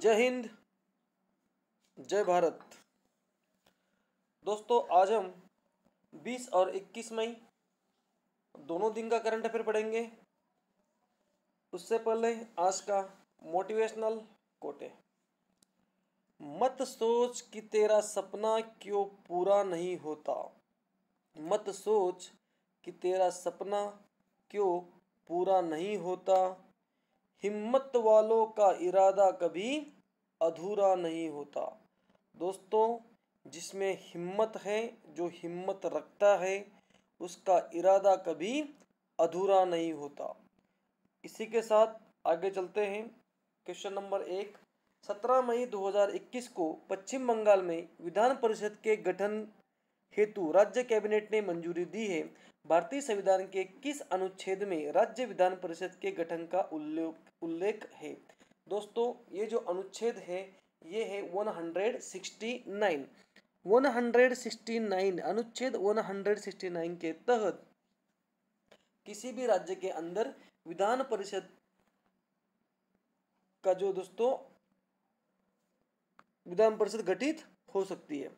जय हिंद, जय भारत। दोस्तों, आज हम 20 और 21 मई दोनों दिन का करंट अफेयर पढ़ेंगे। उससे पहले आज का मोटिवेशनल कोट है, मत सोच कि तेरा सपना क्यों पूरा नहीं होता। मत सोच कि तेरा सपना क्यों पूरा नहीं होता। हिम्मत वालों का इरादा कभी अधूरा नहीं होता। दोस्तों, जिसमें हिम्मत है, जो हिम्मत रखता है, उसका इरादा कभी अधूरा नहीं होता। इसी के साथ आगे चलते हैं। क्वेश्चन नंबर 1, 17 मई 2021 को पश्चिम बंगाल में विधान परिषद के गठन हेतु राज्य कैबिनेट ने मंजूरी दी है। भारतीय संविधान के किस अनुच्छेद में राज्य विधान परिषद के गठन का उल्लेख है। दोस्तों, ये जो अनुच्छेद है ये है 169। 169 अनुच्छेद 169 के तहत किसी भी राज्य के अंदर विधान परिषद का जो दोस्तों विधान परिषद गठित हो सकती है।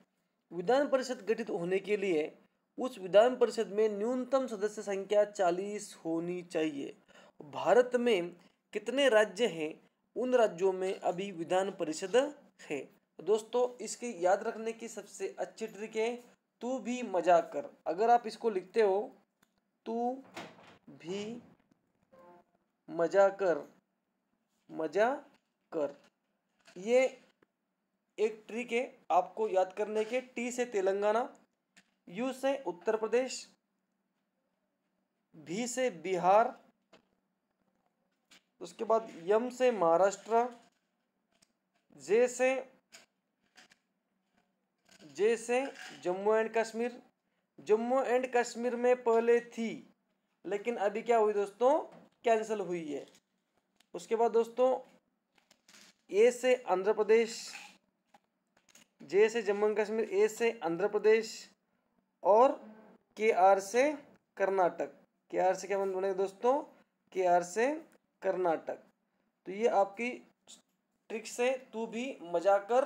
विधान परिषद गठित होने के लिए उस विधान परिषद में न्यूनतम सदस्य संख्या 40 होनी चाहिए। भारत में कितने राज्य हैं, उन राज्यों में अभी विधान परिषद है। दोस्तों, इसकी याद रखने की सबसे अच्छी ट्रिक है तू भी मजा कर। अगर आप इसको लिखते हो तू भी मजा कर, मजा कर, ये एक ट्रिक है आपको याद करने के। टी से तेलंगाना, यू से उत्तर प्रदेश, भी से बिहार, उसके बाद यम से महाराष्ट्र, जे से जम्मू एंड कश्मीर। जम्मू एंड कश्मीर में पहले थी लेकिन अभी क्या हुई दोस्तों, कैंसिल हुई है। उसके बाद दोस्तों ए से आंध्र प्रदेश, जे से जम्मू एंड कश्मीर, ए से आंध्र प्रदेश और के आर से कर्नाटक। के आर से क्या बनेगा दोस्तों, के आर से कर्नाटक। तो ये आपकी ट्रिक से तू भी मजा कर।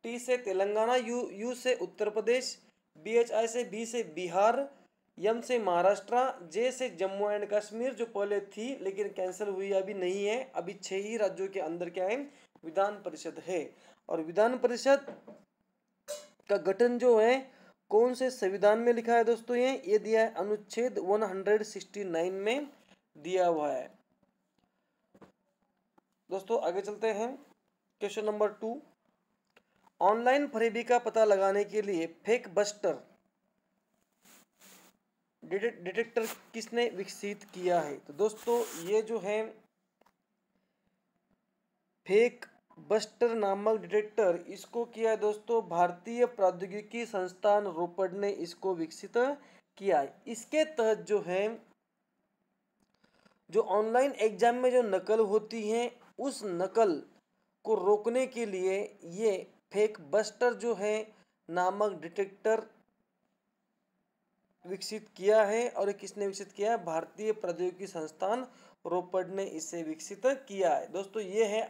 टी से तेलंगाना, यू से उत्तर प्रदेश, BHI से बी से बिहार, यम से महाराष्ट्र, जे से जम्मू एंड कश्मीर जो पहले थी लेकिन कैंसिल हुई, अभी नहीं है। अभी 6 ही राज्यों के अंदर क्या है, विधान परिषद है। और विधान परिषद का गठन जो है कौन से संविधान में लिखा है दोस्तों, ये दिया है अनुच्छेद 169 में दिया हुआ है। दोस्तों आगे चलते हैं। क्वेश्चन नंबर 2, ऑनलाइन फरेबी का पता लगाने के लिए फेक बस्टर डिटेक्टर किसने विकसित किया है। तो दोस्तों ये जो है फेक बस्टर नामक डिटेक्टर, इसको किया है दोस्तों भारतीय प्रौद्योगिकी संस्थान रोपड़ ने इसको विकसित किया है। इसके तहत जो है जो ऑनलाइन एग्जाम में जो नकल होती है उस नकल को रोकने के लिए ये फेक बस्टर जो है नामक डिटेक्टर विकसित किया है। और किसने विकसित किया है, भारतीय प्रौद्योगिकी संस्थान रोपड़ ने इसे विकसित किया है। दोस्तों ये है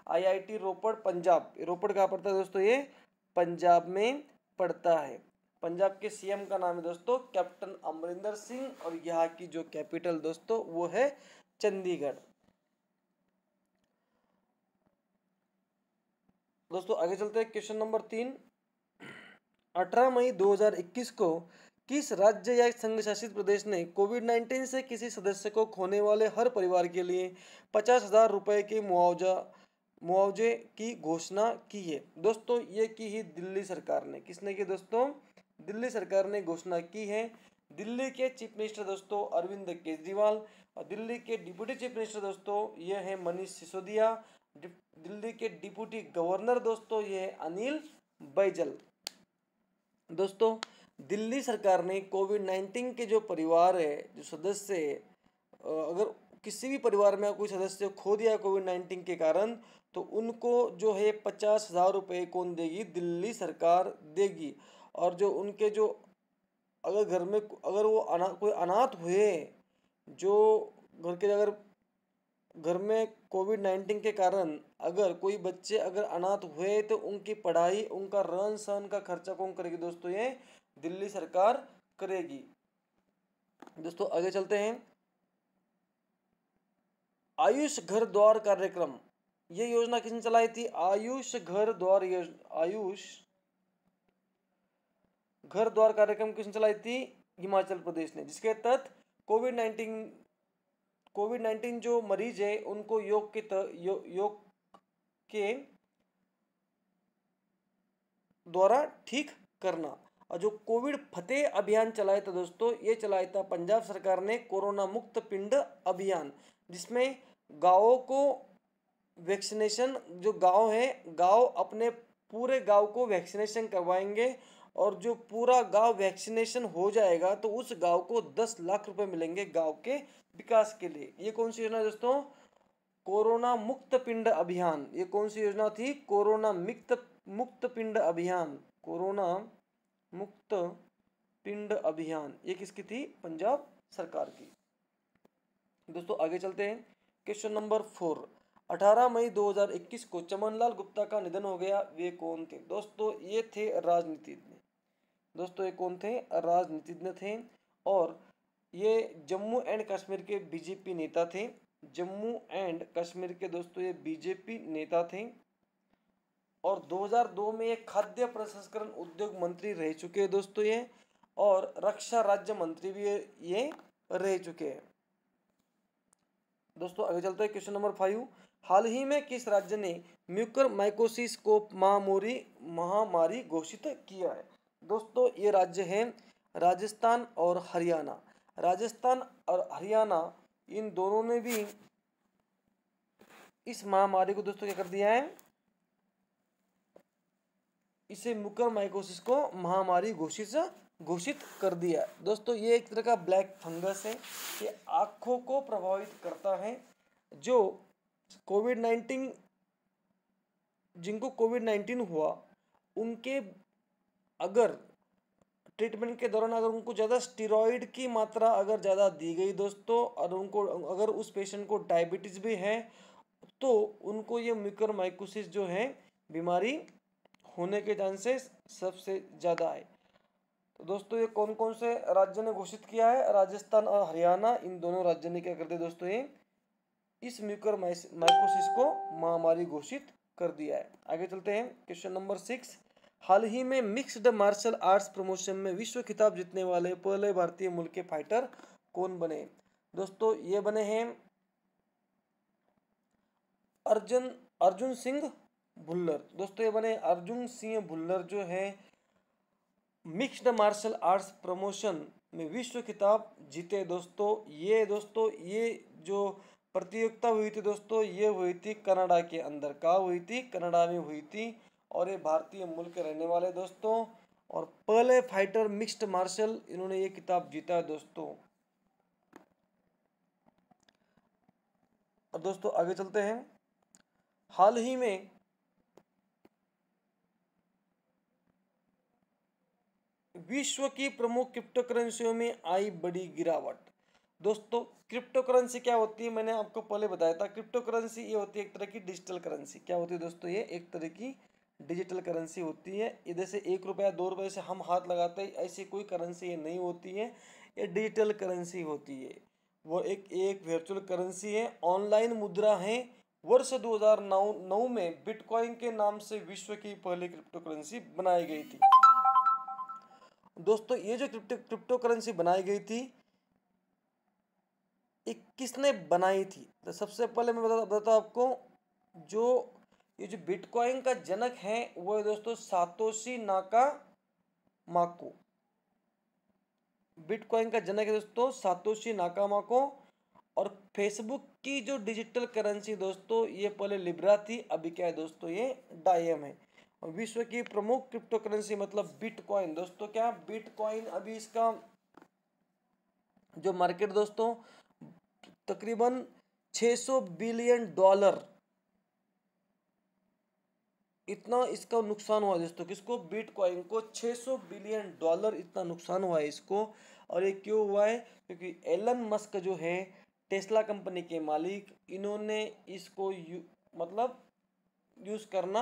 IIT रोपड़, पंजाब। रोपड़ कहाँ पड़ता है दोस्तों, ये पंजाब में पड़ता है। पंजाब के CM का नाम है दोस्तों कैप्टन अमरिंदर सिंह, और यहाँ की जो कैपिटल दोस्तों वो है चंडीगढ़। दोस्तों आगे चलते हैं। क्वेश्चन नंबर 3, 18 मई 2021 को किस राज्य या संघ शासित प्रदेश ने कोविड-19 से किसी सदस्य को खोने वाले हर परिवार के लिए 50,000 रुपए के मुआवजे की घोषणा की है। दोस्तों ये की ही दिल्ली सरकार ने। किसने की दोस्तों, दिल्ली सरकार ने घोषणा की है। दिल्ली के चीफ मिनिस्टर दोस्तों अरविंद केजरीवाल, और दिल्ली के डिप्टी चीफ मिनिस्टर दोस्तों ये है मनीष सिसोदिया। दिल्ली के डिप्टी गवर्नर दोस्तों ये है अनिल बैजल। दोस्तों दिल्ली सरकार ने कोविड-19 के जो परिवार है, जो सदस्य है, अगर किसी भी परिवार में कोई सदस्य खो दिया कोविड-19 के कारण, तो उनको जो है 50,000 रुपये कौन देगी, दिल्ली सरकार देगी। और जो उनके जो अगर घर में अगर वो कोई अनाथ हुए, जो घर के अगर घर में कोविड-19 के कारण अगर कोई बच्चे अगर अनाथ हुए तो उनकी पढ़ाई, उनका रहन सहन का खर्चा कौन करेगी दोस्तों? ये दिल्ली सरकार करेगी। दोस्तों आगे चलते हैं। आयुष घर द्वार कार्यक्रम, ये योजना किसने चलाई थी? आयुष घर द्वार योजना, आयुष घर द्वार कार्यक्रम किसने चलाई थी? हिमाचल प्रदेश ने, जिसके तहत कोविड 19 जो मरीज है उनको योग के द्वारा ठीक करना। और जो कोविड फतेह अभियान चलाया था दोस्तों, ये चलाया था पंजाब सरकार ने कोरोना मुक्त पिंड अभियान, जिसमें गांवों को वैक्सीनेशन, जो गांव है गांव अपने पूरे गांव को वैक्सीनेशन करवाएंगे और जो पूरा गांव वैक्सीनेशन हो जाएगा तो उस गांव को 10 लाख रुपए मिलेंगे गांव के विकास के लिए। ये कौन सी योजना है दोस्तों? कोरोना मुक्त पिंड अभियान। ये कौन सी योजना थी? कोरोना मुक्त पिंड अभियान, कोरोना मुक्त पिंड अभियान। ये किसकी थी? पंजाब सरकार की। दोस्तों आगे चलते हैं। क्वेश्चन नंबर 4, 18 मई 2021 को चमनलाल गुप्ता का निधन हो गया। वे कौन थे? दोस्तों ये थे राजनीतिज्ञ। दोस्तों ये कौन थे? राजनीतिज्ञ थे और ये जम्मू एंड कश्मीर के बीजेपी नेता थे। जम्मू एंड कश्मीर के दोस्तों ये बीजेपी नेता थे और 2002 में ये खाद्य प्रसंस्करण उद्योग मंत्री रह चुके हैं दोस्तों ये, और रक्षा राज्य मंत्री भी ये रह चुके हैं। दोस्तों आगे चलते हैं। क्वेश्चन नंबर 5, हाल ही में किस राज्य ने म्यूकरमाइकोसिस को महामारी घोषित किया है? दोस्तों ये राज्य हैं राजस्थान और हरियाणा। राजस्थान और हरियाणा इन दोनों ने भी इस महामारी को दोस्तों क्या कर दिया है? इसे म्यूकरमाइकोसिस को महामारी घोषित कर दिया। दोस्तों ये एक तरह का ब्लैक फंगस है, ये आंखों को प्रभावित करता है। जो कोविड-19 जिनको कोविड-19 हुआ उनके अगर ट्रीटमेंट के दौरान अगर उनको ज़्यादा स्टेरॉइड की मात्रा अगर ज़्यादा दी गई दोस्तों, और उनको अगर उस पेशेंट को डायबिटीज़ भी है तो उनको ये म्यूकरमाइकोसिस जो है बीमारी होने के चांसेस सबसे ज़्यादा है। तो दोस्तों ये कौन कौन से राज्य ने घोषित किया है? राजस्थान और हरियाणा, इन दोनों राज्यों ने क्या कर दिया दोस्तों? ये इस म्यूकरमाइकोसिस को महामारी घोषित कर दिया है। आगे चलते हैं। क्वेश्चन नंबर 6, हाल ही में मिक्स्ड मार्शल आर्ट्स प्रमोशन में विश्व खिताब जीतने वाले पहले भारतीय मूल के फाइटर कौन बने? दोस्तों ये बने हैं अर्जुन सिंह भुल्लर। दोस्तों ये बने अर्जुन सिंह भुल्लर जो है मिक्स्ड मार्शल आर्ट्स प्रमोशन में विश्व खिताब जीते दोस्तों। ये जो प्रतियोगिता हुई थी दोस्तों, ये हुई थी कनाडा के अंदर। कहाँ हुई थी? कनाडा में हुई थी और ये भारतीय मूल के रहने वाले दोस्तों, और पहले फाइटर मिक्स्ड मार्शल इन्होंने ये खिताब जीता है दोस्तों। और दोस्तों आगे चलते हैं। हाल ही में विश्व की प्रमुख क्रिप्टो करेंसियों में आई बड़ी गिरावट। दोस्तों क्रिप्टो करेंसी क्या होती है? मैंने आपको पहले बताया था। क्रिप्टो करेंसी ये होती है एक तरह की डिजिटल करेंसी। क्या होती है दोस्तों? ये एक तरह की डिजिटल करेंसी होती है। इधर से 1 रुपया 2 रुपये से हम हाथ लगाते हैं, ऐसी कोई करेंसी ये नहीं होती है। ये डिजिटल करेंसी होती है। वो एक वर्चुअल करेंसी है, ऑनलाइन मुद्रा है। वर्ष 2009 में बिटकॉइन के नाम से विश्व की पहली क्रिप्टो करेंसी बनाई गई थी। दोस्तों ये जो क्रिप्टो करेंसी बनाई गई थी, किसने बनाई थी? तो सबसे पहले मैं बताता आपको, ये जो बिटकॉइन का जनक है वो है दोस्तों सातोशी नाकामाको। बिटकॉइन का जनक है दोस्तों सातोशी नाकामाको। और फेसबुक की जो डिजिटल करेंसी दोस्तों, ये पहले लिब्रा थी, अभी क्या है दोस्तों? ये डाइम है। और विश्व की प्रमुख क्रिप्टो करेंसी मतलब बिटकॉइन दोस्तों, क्या बिटकॉइन अभी इसका जो मार्केट दोस्तों तकरीबन $600 बिलियन इतना इसका नुकसान हुआ दोस्तों। किसको? बिटकॉइन को $600 बिलियन इतना नुकसान हुआ है इसको। और ये क्यों हुआ है? क्योंकि एलन मस्क जो है टेस्ला कंपनी के मालिक, इन्होंने इसको मतलब यूज़ करना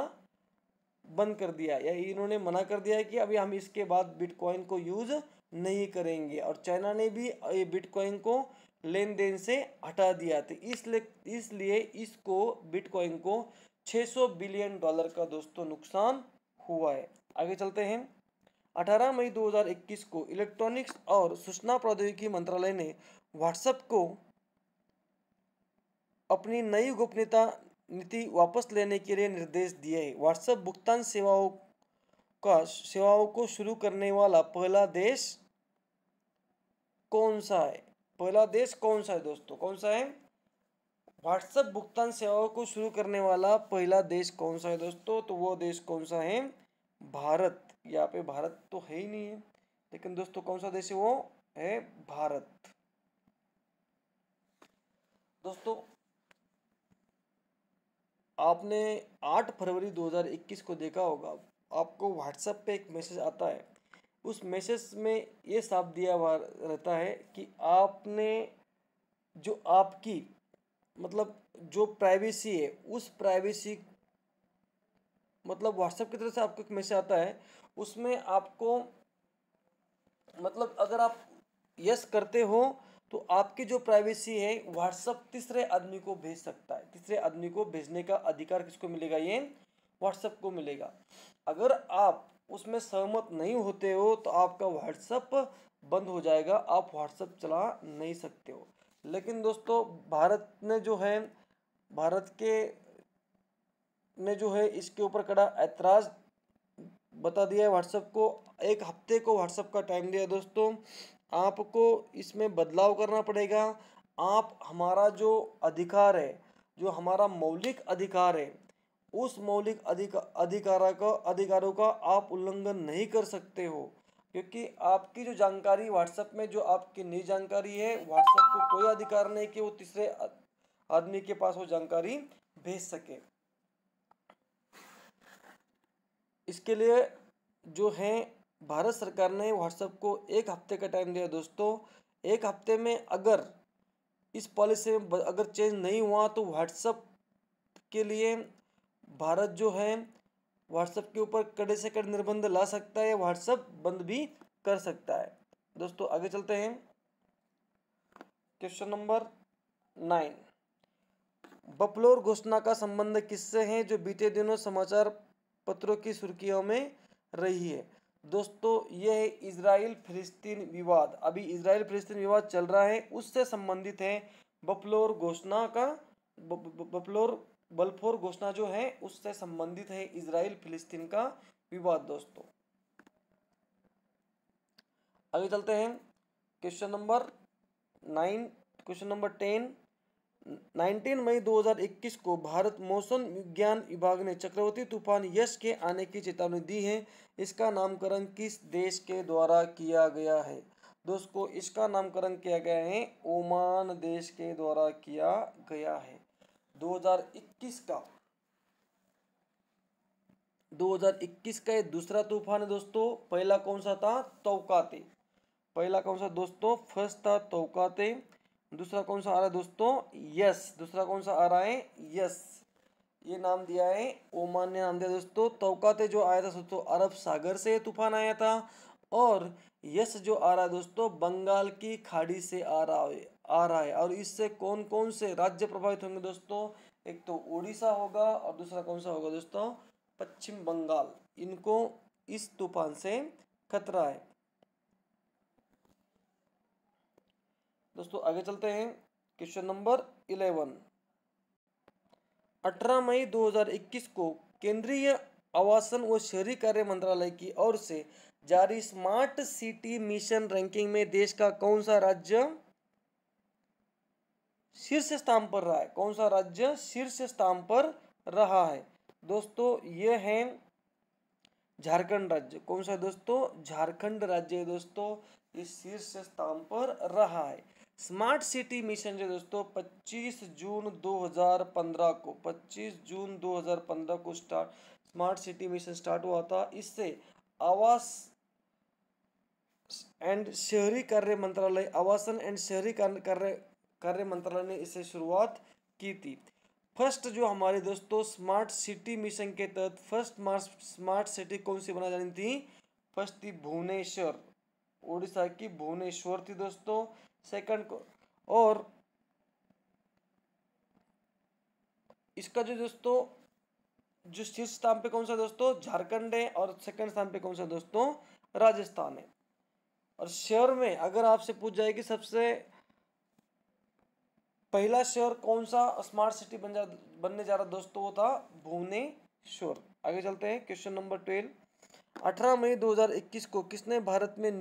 बंद कर दिया, या इन्होंने मना कर दिया है कि अभी हम इसके बाद बिटकॉइन को यूज़ नहीं करेंगे। और चाइना ने भी ये बिटकॉइन को लेन देन से हटा दिया था। इसलिए इसको बिटकॉइन को 600 बिलियन डॉलर का दोस्तों नुकसान हुआ है। आगे चलते हैं। 18 मई 2021 को इलेक्ट्रॉनिक्स और सूचना प्रौद्योगिकी मंत्रालय ने व्हाट्सएप को अपनी नई गोपनीयता नीति वापस लेने के लिए निर्देश दिए हैं। व्हाट्सएप भुगतान सेवाओं को शुरू करने वाला पहला देश कौन सा है? पहला देश कौन सा है दोस्तों? कौन सा है? व्हाट्सएप भुगतान सेवाओं को शुरू करने वाला पहला देश कौन सा है दोस्तों? तो वो देश कौन सा है? भारत। यहाँ पे भारत तो है ही नहीं है, लेकिन दोस्तों कौन सा देश है? वो है भारत। दोस्तों आपने 8 फरवरी 2021 को देखा होगा, आपको व्हाट्सएप पे एक मैसेज आता है। उस मैसेज में ये साफ दिया हुआ रहता है कि आपने जो आपकी मतलब जो प्राइवेसी है, उस प्राइवेसी मतलब व्हाट्सएप की तरफ से आपको एक मैसेज आता है, उसमें आपको मतलब अगर आप यस करते हो तो आपकी जो प्राइवेसी है व्हाट्सएप तीसरे आदमी को भेज सकता है। तीसरे आदमी को भेजने का अधिकार किसको मिलेगा? ये व्हाट्सएप को मिलेगा। अगर आप उसमें सहमत नहीं होते हो तो आपका व्हाट्सएप बंद हो जाएगा, आप व्हाट्सएप चला नहीं सकते हो। लेकिन दोस्तों भारत ने जो है इसके ऊपर कड़ा ऐतराज़ बता दिया है व्हाट्सएप को। एक हफ्ते को व्हाट्सएप का टाइम दिया दोस्तों, आपको इसमें बदलाव करना पड़ेगा। आप हमारा जो अधिकार है, जो हमारा मौलिक अधिकार है, उस मौलिक अधिकारों का आप उल्लंघन नहीं कर सकते हो, क्योंकि आपकी जो जानकारी व्हाट्सएप में जो आपकी निजी जानकारी है, व्हाट्सएप को कोई अधिकार नहीं कि वो तीसरे आदमी के पास वो जानकारी भेज सके। इसके लिए जो है भारत सरकार ने व्हाट्सएप को एक हफ्ते का टाइम दिया दोस्तों। एक हफ्ते में अगर इस पॉलिसी में अगर चेंज नहीं हुआ तो व्हाट्सएप के लिए भारत जो है व्हाट्सएप के ऊपर कड़े से कड़े निर्बंध ला सकता है, व्हाट्सएप बंद भी कर सकता है। दोस्तों आगे चलते हैं। क्वेश्चन नंबर 9, बफलोर घोषणा का संबंध किससे है जो बीते दिनों समाचार पत्रों की सुर्खियों में रही है? दोस्तों यह है इजराइल फिलिस्तीन विवाद। अभी इजराइल फिलिस्तीन विवाद चल रहा है, उससे संबंधित है बफलोर घोषणा का। बल्फोर घोषणा जो है उससे संबंधित है इजराइल फिलिस्तीन का विवाद दोस्तों। आगे चलते हैं। क्वेश्चन नंबर 10, 19 मई 2021 को भारत मौसम विज्ञान विभाग ने चक्रवाती तूफान यश के आने की चेतावनी दी है। इसका नामकरण किस देश के द्वारा किया गया है? दोस्तों इसका नामकरण किया गया है ओमान देश के द्वारा किया गया है। 2021 का ये दूसरा तूफान है दोस्तों। पहला कौन सा था? तौकाते। पहला कौन सा दोस्तों? फर्स्ट था तौकाते। दूसरा कौन सा आ रहा है दोस्तों? यस। दूसरा कौन सा आ रहा है? यस। ये नाम दिया है ओमान ने नाम दिया दोस्तों। तौकाते जो आया था दोस्तों अरब सागर से तूफान आया था, और यस जो आ रहा है दोस्तों बंगाल की खाड़ी से आ रहा है। और इससे कौन कौन से राज्य प्रभावित होंगे दोस्तों? एक तो उड़ीसा होगा और दूसरा कौन सा होगा दोस्तों? पश्चिम बंगाल। इनको इस तूफान से खतरा है दोस्तों। आगे चलते हैं। क्वेश्चन नंबर 11, 18 मई 2021 को केंद्रीय आवासन व शहरी कार्य मंत्रालय की ओर से जारी स्मार्ट सिटी मिशन रैंकिंग में देश का कौन सा राज्य शीर्ष स्थान पर रहा है? कौन सा राज्य शीर्ष स्थान पर रहा है? दोस्तों ये है झारखंड राज्य। कौन सा दोस्तों? झारखंड राज्य है दोस्तों, इस शीर्ष स्थान पर रहा है। स्मार्ट सिटी मिशन जो दोस्तों 25 जून 2015 को स्मार्ट सिटी मिशन स्टार्ट हुआ था। इससे आवास एंड शहरी कार्य मंत्रालय, आवासन एंड शहरी कार्य कार्य मंत्रालय ने इसे शुरुआत की थी। फर्स्ट जो हमारे दोस्तों स्मार्ट सिटी मिशन के तहत फर्स्ट स्मार्ट सिटी कौन सी बनाई जानी थी? फर्स्ट थी भुवनेश्वर, उड़ीसा की भुवनेश्वर थी दोस्तों। सेकंड को, और इसका जो दोस्तों जो शीर्ष स्थान पे कौन सा दोस्तों? झारखंड है। और सेकंड स्थान पे कौन सा दोस्तों? राजस्थान है। और शहर में अगर आपसे पूछ जाए कि सबसे पहला शहर कौन सा स्मार्ट सिटी बनने जा रहा दोस्तों, वो था भुवनेश्वर। आगे चलते हैं, क्वेश्चन नंबर 12। 18 मई 2021 को किसने भारत में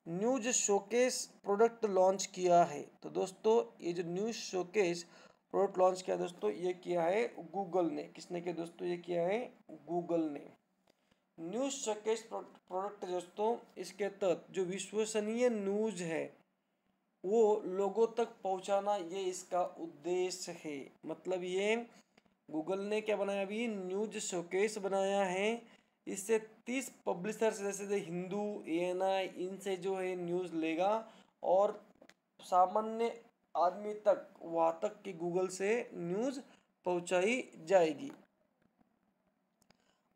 न्यूज शोकेस प्रोडक्ट लॉन्च किया है? तो दोस्तों ये जो न्यूज शोकेस प्रोडक्ट लॉन्च किया दोस्तों, ये किया है गूगल ने। किसने किया दोस्तों? ये किया है गूगल ने। न्यूज शोकेस प्रोडक्ट दोस्तों, इसके तहत जो विश्वसनीय न्यूज है वो लोगों तक पहुंचाना, ये इसका उद्देश्य है। मतलब ये गूगल ने क्या बनाया? अभी न्यूज शोकेस बनाया है। इससे 30 पब्लिशर्स जैसे हिंदू, ANI, इनसे जो है न्यूज़ लेगा और सामान्य आदमी तक, वहाँ तक कि गूगल से न्यूज़ पहुंचाई जाएगी।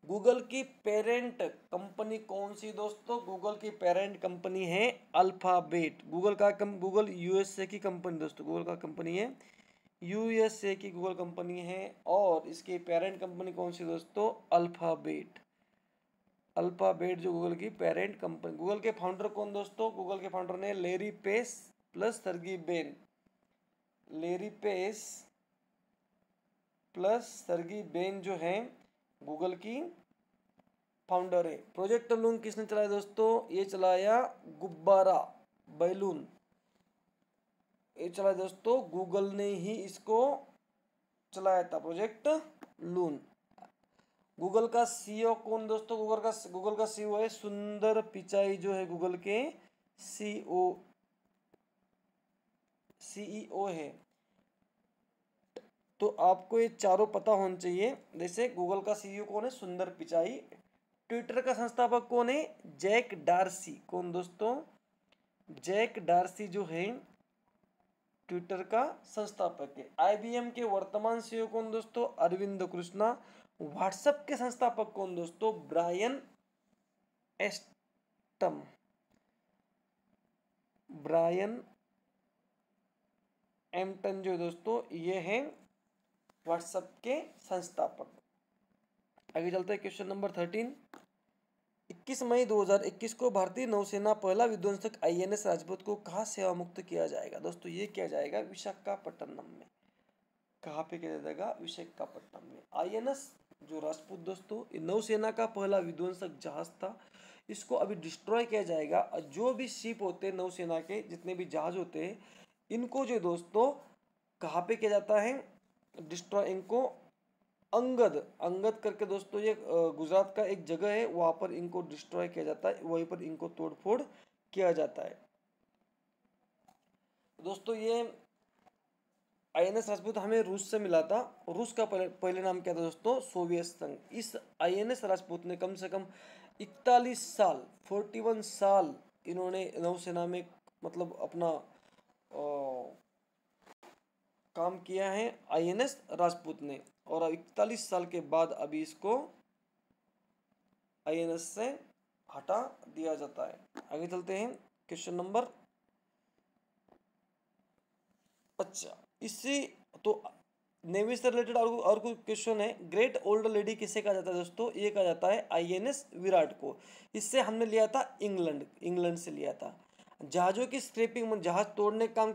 गूगल की पेरेंट कंपनी कौन सी दोस्तों? गूगल की पेरेंट कंपनी है अल्फाबेट। गूगल USA की कंपनी दोस्तों, गूगल का कंपनी है USA की गूगल कंपनी है। और इसकी पेरेंट कंपनी कौन सी दोस्तों? अल्फाबेट। अल्फाबेट जो गूगल की पेरेंट कंपनी। गूगल के फाउंडर कौन दोस्तों? गूगल के फाउंडर ने लेरी पेस प्लस सर्गी बेन। लेरी पेस प्लस सर्गी बेन जो है गूगल की फाउंडर है। प्रोजेक्ट लून किसने चलाया दोस्तों? ये चलाया गुब्बारा, बैलून, ये चलाया दोस्तों गूगल ने ही इसको चलाया था, प्रोजेक्ट लून। गूगल का CEO कौन दोस्तों? गूगल का CEO है सुंदर पिचाई, जो है गूगल के CEO है। तो आपको ये चारों पता होना चाहिए। जैसे गूगल का CEO कौन है? सुंदर पिचाई। ट्विटर का संस्थापक कौन है? Jack Dorsey. कौन दोस्तों? जैक डार्सी जो है ट्विटर का संस्थापक है। IBM के वर्तमान CEO कौन दोस्तों? अरविंद कृष्णा। व्हाट्सएप के संस्थापक कौन दोस्तों? Brian esteem. ब्रायन एम्पटन जो दोस्तों ये है व्हाट्सएप के संस्थापक। आगे चलते हैं, क्वेश्चन नंबर 13। 21 मई 2021 को भारतीय नौसेना पहला विध्वंसक INS राजपूत को कहाँ सेवा मुक्त किया जाएगा? दोस्तों ये किया जाएगा विशाखापट्टनम में। कहाँ पे किया जाएगा? विशाखापट्टनम में। INS जो राजपूत दोस्तों, ये नौसेना का पहला विध्वंसक जहाज था। इसको अभी डिस्ट्रॉय किया जाएगा। जो भी शिप होते हैं नौसेना के, जितने भी जहाज होते हैं, इनको जो दोस्तों कहाँ पे किया जाता है डिस्ट्रॉय? इनको अंगद करके दोस्तों, ये गुजरात का एक जगह है, वहां पर इनको डिस्ट्रॉय किया जाता है, वहीं पर इनको तोड़फोड़ किया जाता है। दोस्तों ये INS राजपूत हमें रूस से मिला था। रूस का पहले नाम क्या था दोस्तों? सोवियत संघ। इस INS राजपूत ने कम से कम 41 साल 41 साल इन्होंने नौसेना में मतलब अपना काम किया है INS राजपूत ने। और 41 साल के बाद अभी इसको INS से हटा दिया जाता है। आगे चलते हैं, क्वेश्चन नंबर। अच्छा, इससे तो नेवी से रिलेटेड और कुछ क्वेश्चन है। ग्रेट ओल्ड लेडी किसे कहा जाता है दोस्तों? ये कहा जाता है INS विराट को। इससे हमने लिया था इंग्लैंड से लिया था। जहाजों की स्क्रैपिंग, जहाज तोड़ने का काम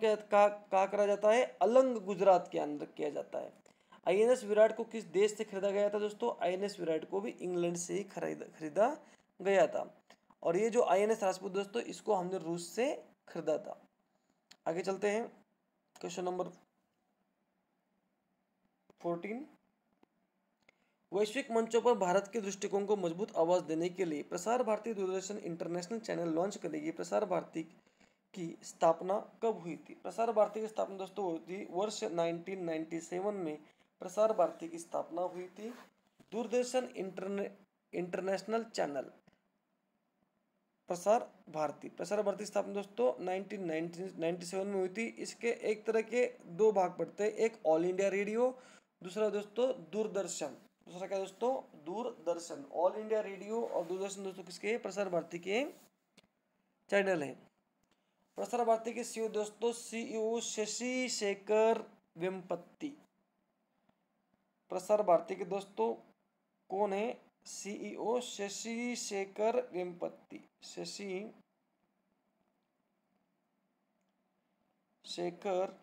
कहाँ करा जाता है? अलंग, गुजरात के अंदर किया जाता है। INS विराट को किस देश से खरीदा गया था दोस्तों? INS विराट को भी इंग्लैंड से ही खरीदा गया था। और ये जो INS राजपूत दोस्तों, इसको हमने रूस से खरीदा था। आगे चलते हैं, क्वेश्चन नंबर 14। वैश्विक मंचों पर भारत के दृष्टिकोण को मजबूत आवाज देने के लिए Prasar Bharati Doordarshan international channel launch करेगी। प्रसार भारती की स्थापना कब हुई थी? प्रसार भारती की स्थापना दोस्तों हुई थी वर्ष 1997 में। प्रसार भारती की स्थापना हुई थी। Doordarshan international channel Prasar Bharati. प्रसार भारती स्थापना दोस्तों 1997 में हुई थी। इसके एक तरह के दो भाग पड़ते हैं, एक ऑल इंडिया रेडियो, दूसरा दोस्तों दूरदर्शन। दूसरा क्या दोस्तों, दूरदर्शन। ऑल इंडिया रेडियो और दूरदर्शन दोस्तों किसके, प्रसार भारती के चैनल है। प्रसार भारती के सीईओ दोस्तों सीईओ शशि शेखर वेम्पत्ति। प्रसार भारती के दोस्तों कौन है, सीईओ शशि शेखर वेम्पत्ति। शशि शेखर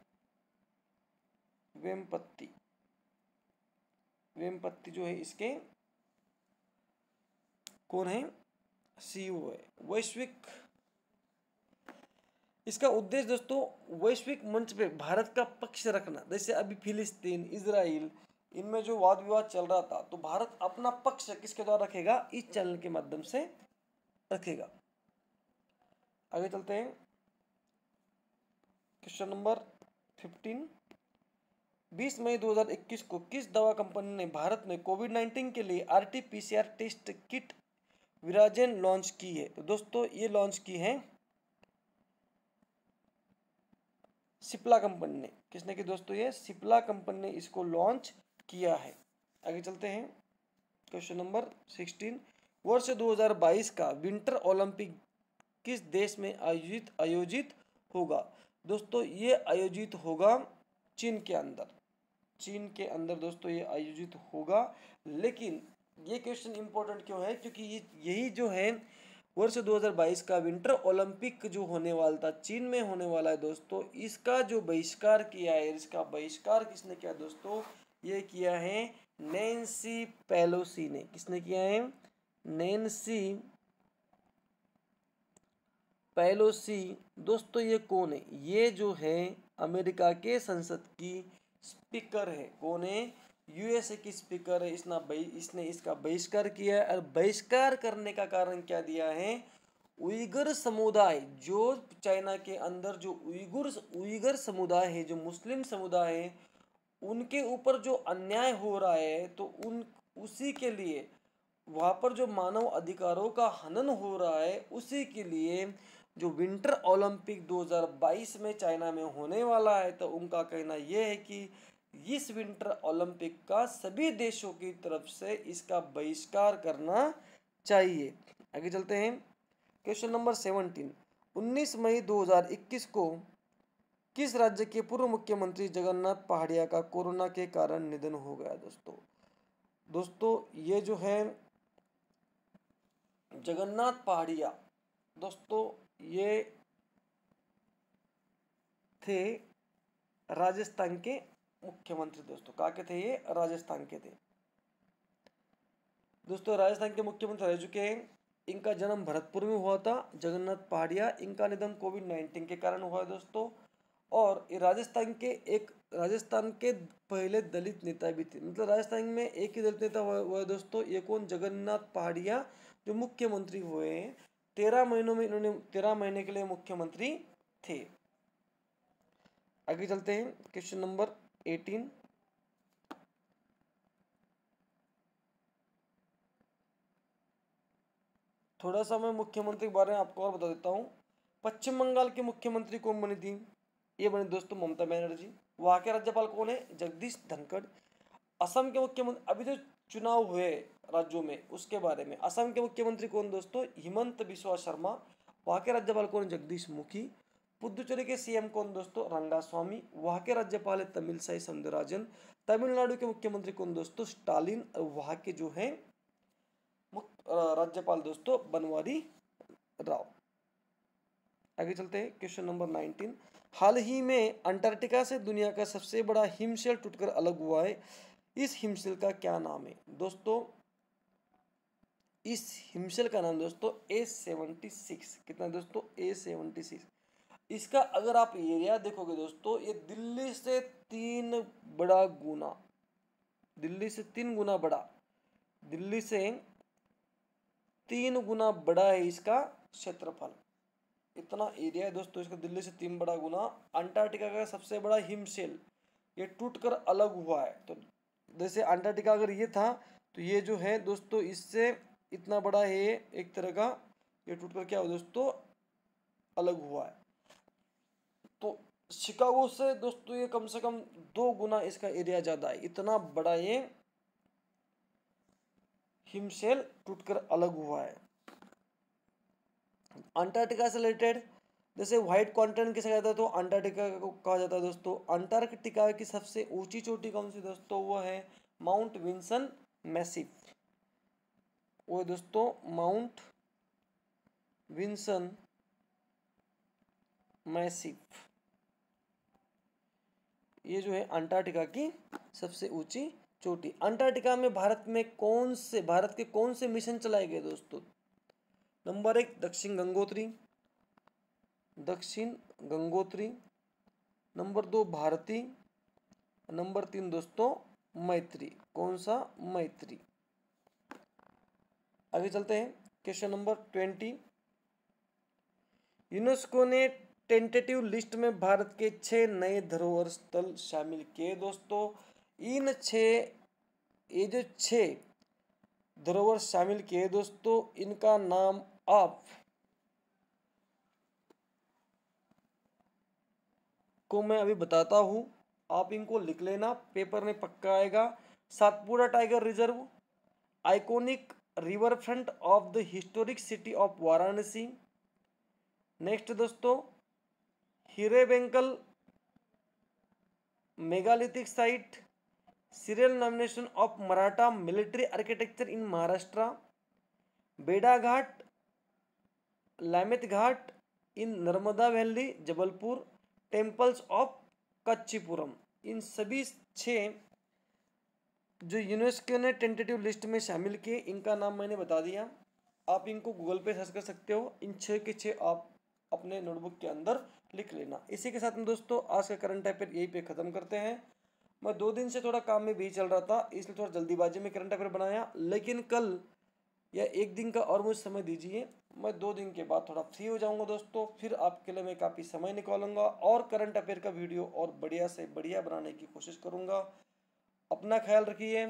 वेम्पत्ति। वेम्पत्ति जो है इसके कौन है, सीईओ है। वैश्विक, इसका उद्देश्य दोस्तों वैश्विक मंच पे भारत का पक्ष रखना। जैसे अभी फिलिस्तीन, इजराइल, इनमें जो वाद विवाद चल रहा था, तो भारत अपना पक्ष किसके द्वारा रखेगा, इस चैनल के माध्यम से रखेगा। आगे चलते हैं, क्वेश्चन नंबर 15। 20 मई 2021 को किस दवा कंपनी ने भारत में कोविड-19 के लिए RT-PCR टेस्ट किट विराजेन लॉन्च की है। तो दोस्तों ये लॉन्च की है सिप्ला कंपनी ने। किसने की दोस्तों, ये सिप्ला कंपनी ने इसको लॉन्च किया है। आगे चलते हैं, क्वेश्चन नंबर 16। वर्ष 2022 का विंटर ओलंपिक किस देश में आयोजित होगा। दोस्तों ये आयोजित होगा चीन के अंदर। चीन के अंदर दोस्तों ये आयोजित होगा। लेकिन ये क्वेश्चन इंपॉर्टेंट क्यों है, क्योंकि यही जो है वर्ष 2022 का विंटर ओलंपिक जो होने वाला था, चीन में होने वाला है दोस्तों, इसका जो बहिष्कार किया है, इसका बहिष्कार किसने किया दोस्तों, ये किया है नैन्सी पेलोसी ने। किसने किया है, नैन्सी पेलोसी। दोस्तों ये कौन है, ये जो है अमेरिका के संसद की स्पीकर है। कौन है, यूएसए की स्पीकर है। इसने इसका बहिष्कार किया है। और बहिष्कार करने का कारण क्या दिया है, उइगर समुदाय, जो चाइना के अंदर जो उइगर समुदाय है, जो मुस्लिम समुदाय है, उनके ऊपर जो अन्याय हो रहा है, तो उसी के लिए वहाँ पर जो मानव अधिकारों का हनन हो रहा है, उसी के लिए जो विंटर ओलंपिक 2022 में चाइना में होने वाला है, तो उनका कहना यह है कि इस विंटर ओलंपिक का सभी देशों की तरफ से इसका बहिष्कार करना चाहिए। आगे चलते हैं, क्वेश्चन नंबर 17। 19 मई 2021 को किस राज्य के पूर्व मुख्यमंत्री जगन्नाथ पहाड़िया का कोरोना के कारण निधन हो गया। दोस्तों ये जो है जगन्नाथ पहाड़िया, दोस्तों ये थे राजस्थान के मुख्यमंत्री। दोस्तों कहाँ के थे, ये राजस्थान के थे। दोस्तों राजस्थान के मुख्यमंत्री रह चुके हैं। इनका जन्म भरतपुर में हुआ था, जगन्नाथ पहाड़िया। इनका निधन कोविड-19 के कारण हुआ है दोस्तों। और ये राजस्थान के पहले दलित नेता भी थे। मतलब राजस्थान में एक ही दलित नेता हुआ है दोस्तों। ये कौन, जगन्नाथ पहाड़िया, जो मुख्यमंत्री हुए हैं। 13 महीनों में इन्होंने 13 महीने के लिए मुख्यमंत्री थे। आगे चलते हैं, क्वेश्चन नंबर 18। थोड़ा सा मैं मुख्यमंत्री के बारे में आपको और बता देता हूँ। पश्चिम बंगाल के मुख्यमंत्री कौन बनी थी, ये बनी दोस्तों ममता बनर्जी। वहाँ के राज्यपाल कौन है, जगदीश धनखड़। असम के मुख्यमंत्री, अभी जो चुनाव हुए राज्यों में उसके बारे में, असम के मुख्यमंत्री कौन दोस्तों, हिमंत बिस्वा शर्मा। वहाँ के राज्यपाल कौन, जगदीश मुखी। पुदुचेरी के सीएम कौन दोस्तों, रंगास्वामी। वहाँ के राज्यपाल है तमिलसाई सौंदरराजन। तमिलनाडु के मुख्यमंत्री कौन दोस्तों, स्टालिन। और वहाँ के जो है राज्यपाल दोस्तों बनवारी राव। आगे चलते हैं, क्वेश्चन नंबर 19। हाल ही में अंटार्कटिका से दुनिया का सबसे बड़ा हिमशैल टूटकर अलग हुआ है। इस हिमशैल का क्या नाम है दोस्तों, इस हिमशैल का नाम दोस्तों A76। कितना दोस्तों, A76। इसका अगर आप एरिया देखोगे दोस्तों, ये दिल्ली से 3 बड़ा गुना, दिल्ली से 3 गुना बड़ा, दिल्ली से 3 गुना बड़ा है इसका क्षेत्रफल। इतना एरिया है दोस्तों इसका, दिल्ली से 3 बड़ा गुना। अंटार्कटिका का सबसे बड़ा हिमशैल ये टूटकर अलग हुआ है। तो जैसे अंटार्कटिका अगर ये था, तो ये जो है दोस्तों इससे इतना बड़ा है, एक तरह का ये टूटकर क्या हुआ दोस्तों, अलग हुआ है। तो शिकागो से दोस्तों ये कम से कम 2 गुना इसका एरिया ज्यादा है, इतना बड़ा ये हिमशैल टूटकर अलग हुआ है। अंटार्कटिका से रिलेटेड, जैसे व्हाइट कॉन्टिनेंट किसे कहता है, तो अंटार्कटिका को कहा जाता है दोस्तों। अंटार्कटिका की सबसे ऊंची चोटी कौन सी दोस्तों, वो है माउंट विंसन मैसिव। वो दोस्तों माउंट विंसन मैसिव, ये जो है अंटार्कटिका की सबसे ऊंची चोटी। अंटार्कटिका में भारत के कौन से मिशन चलाए गए दोस्तों? नंबर 1 दक्षिण गंगोत्री, नंबर 2 भारती, नंबर 3 दोस्तों मैत्री। कौन सा? मैत्री। आगे चलते हैं, क्वेश्चन नंबर 20। यूनेस्को ने टेंटेटिव लिस्ट में भारत के 6 नए धरोहर स्थल शामिल किए दोस्तों। ये जो 6 धरोहर शामिल किए दोस्तों, इनका नाम आप को मैं अभी बताता हूं, आप इनको लिख लेना, पेपर में पक्का आएगा। Satpura tiger reserve, iconic river front of the historic city of Varanasi. Next दोस्तों Hirebenkal megalithic site, serial nomination of Maratha military architecture in Maharashtra, Bheda Ghat, Lameta Ghat in Narmada valley Jabalpur, temples of Kanchipuram. इन सभी 6 जो यूनेस्को ने टेंटेटिव लिस्ट में शामिल किए, इनका नाम मैंने बता दिया। आप इनको गूगल पे सर्च कर सकते हो। इन 6 के 6 आप अपने नोटबुक के अंदर लिख लेना। इसी के साथ में दोस्तों आज का करंट अफेयर यही पे ख़त्म करते हैं। मैं 2 दिन से थोड़ा काम में भी चल रहा था, इसलिए थोड़ा जल्दीबाजी में करंट अफेयर बनाया, लेकिन कल या 1 दिन का और मुझे समय दीजिए, मैं 2 दिन के बाद थोड़ा फ्री हो जाऊंगा दोस्तों, फिर आपके लिए मैं काफ़ी समय निकालूंगा और करंट अफेयर का वीडियो और बढ़िया से बढ़िया बनाने की कोशिश करूंगा। अपना ख्याल रखिए।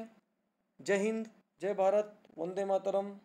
जय हिंद, जय भारत, वंदे मातरम।